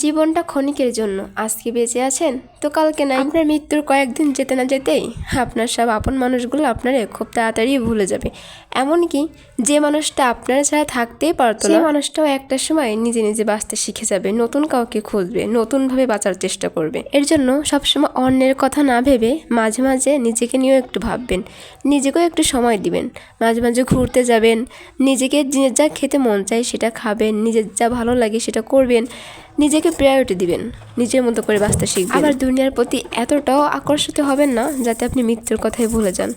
জীবনটা ক্ষণিকের জন্য। আজকে বেঁচে আছেন তো কালকে নাই। আপনার মৃত্যুর কয়েকদিন যেতে না যেতেই আপনার সব আপন মানুষগুলো আপনারে খুব তাড়াতাড়ি ভুলে যাবে। এমনকি যে মানুষটা আপনার ছাড়া থাকতেই পারতো না, সেই মানুষটাও একটা সময় নিজে নিজে বাঁচতে শিখে যাবে, নতুন কাউকে খুঁজবে, নতুনভাবে বাঁচার চেষ্টা করবে। এর জন্য সবসময় অন্যের কথা না ভেবে মাঝে মাঝে নিজেকে নিয়েও একটু ভাববেন, নিজেকেও একটু সময় দিবেন। মাঝে মাঝে ঘুরতে যাবেন, নিজেকে যা খেতে মন চায় সেটা খাবেন, নিজের যা ভালো লাগে সেটা করবেন, নিজেকে প্রায়োরিটি দিবেন, নিজের মতো করে বাঁচতে শিখবেন। আবার দুনিয়ার প্রতি এতটাও আকর্ষিত হবেন না যাতে আপনি মৃত্যুর কথাই ভুলে যান।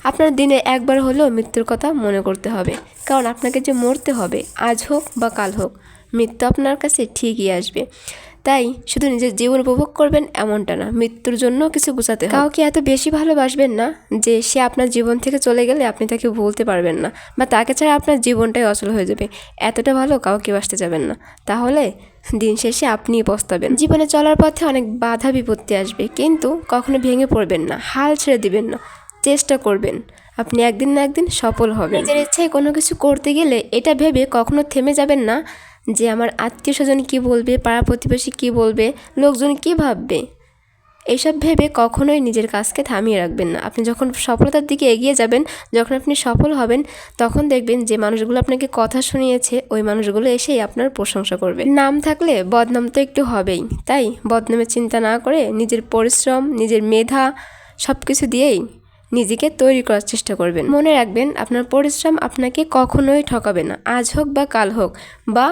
আপনার দিনে একবার হলেও মৃত্যুর কথা মনে করতে হবে, কারণ আপনাকে যে মরতে হবে, আজ হোক বা কাল হোক, মৃত্যু আপনার কাছে ঠিকই আসবে। তাই শুধু নিজের জীবন উপভোগ করবেন এমনটা না, মৃত্যুর জন্য কিছু গুছাতে হবে। কাউকে এত বেশি ভালোবাসবেন না যে সে আপনার জীবন থেকে চলে গেলে আপনি তাকে ভুলতে পারবেন না, বা তাকে ছাড়া আপনার জীবনটাই অচল হয়ে যাবে। এতটা ভালো কাউকে বাসতে যাবেন না, তাহলে দিন শেষে আপনিই পস্তাবেন। জীবনে চলার পথে অনেক বাধা বিপত্তি আসবে, কিন্তু কখনো ভেঙে পড়বেন না, হাল ছেড়ে দিবেন না, চেষ্টা করবেন। আপনি একদিন না একদিন সফল হবেন। নিজের ইচ্ছায় কোনো কিছু করতে গেলে এটা ভেবে কখনো থেমে যাবেন না যে আমার আত্মীয় স্বজন কী বলবে, পাড়া প্রতিবেশী কী বলবে, লোকজন কী ভাববে। এইসব ভেবে কখনোই নিজের কাজকে থামিয়ে রাখবেন না। আপনি যখন সফলতার দিকে এগিয়ে যাবেন, যখন আপনি সফল হবেন, তখন দেখবেন যে মানুষগুলো আপনাকে কথা শুনিয়েছে ওই মানুষগুলো এসেই আপনার প্রশংসা করবে। নাম থাকলে বদনাম তো একটু হবেই, তাই বদনামের চিন্তা না করে নিজের পরিশ্রম, নিজের মেধা সব কিছু দিয়েই নিজেকে তৈরি করার চেষ্টা করবেন। মনে রাখবেন আপনার পরিশ্রম আপনাকে কখনোই ঠকাবে না। আজ হোক বা কাল হোক বা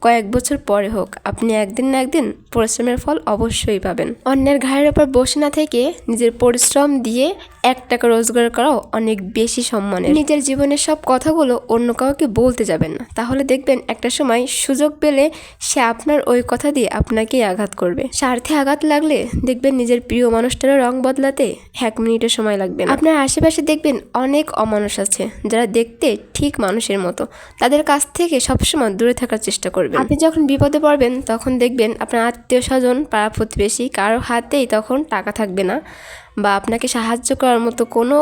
কয়েক বছর পরে হোক, আপনি একদিন না একদিন পরিশ্রমের ফল অবশ্যই পাবেন। অন্যের ঘাড়ের ওপর বসে না থেকে নিজের পরিশ্রম দিয়ে 1 টাকা রোজগার করাও অনেক বেশি সম্মানের। নিজের জীবনের সব কথাগুলো অন্য কাউকে বলতে যাবেন না, তাহলে দেখবেন একটা সময় সুযোগ পেলে সে আপনার ওই কথা দিয়ে আপনাকেই আঘাত করবে। স্বার্থে আঘাত লাগলে দেখবেন নিজের প্রিয় মানুষটারও রং বদলাতে 1 মিনিটের সময় লাগবে না। আপনার আশেপাশে দেখবেন অনেক অমানুষ আছে যারা দেখতে ঠিক মানুষের মতো, তাদের কাছ থেকে সবসময় দূরে থাকার চেষ্টা করবেন। আপনি যখন বিপদে পড়বেন তখন দেখবেন আপনার আত্মীয় স্বজন, পাড়া প্রতিবেশী কারো হাতেই তখন টাকা থাকবে না, বা আপনাকে সাহায্য করার মতো কোনো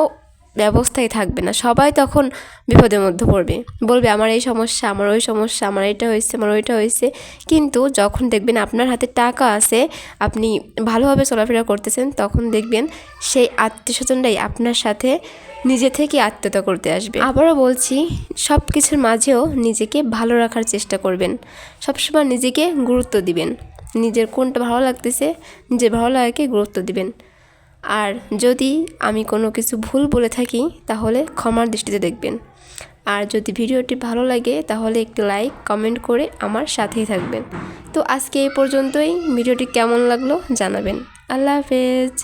ব্যবস্থাই থাকবে না। সবাই তখন বিপদের মধ্যে পড়বে, বলবে আমার এই সমস্যা, আমার ওই সমস্যা, আমার এটা হয়েছে, আমার ওইটা হয়েছে। কিন্তু যখন দেখবেন আপনার হাতে টাকা আছে, আপনি ভালোভাবে চলাফেরা করতেছেন, তখন দেখবেন সেই আত্মীয় স্বজনরাই আপনার সাথে নিজে থেকে আত্মীয়তা করতে আসবে। আবারও বলছি, সব কিছুর মাঝেও নিজেকে ভালো রাখার চেষ্টা করবেন, সবসময় নিজেকে গুরুত্ব দিবেন। নিজের কোনটা ভালো লাগতেছে, নিজের ভালো লাগাকে গুরুত্ব দিবেন। আর যদি আমি কোনো কিছু ভুল বলে থাকি তাহলে ক্ষমার দৃষ্টিতে দেখবেন। আর যদি ভিডিওটি ভালো লাগে তাহলে একটু লাইক কমেন্ট করে আমার সাথেই থাকবেন। তো আজকে এই পর্যন্তই। ভিডিওটি কেমন লাগলো জানাবেন। আল্লাহ হাফেজ।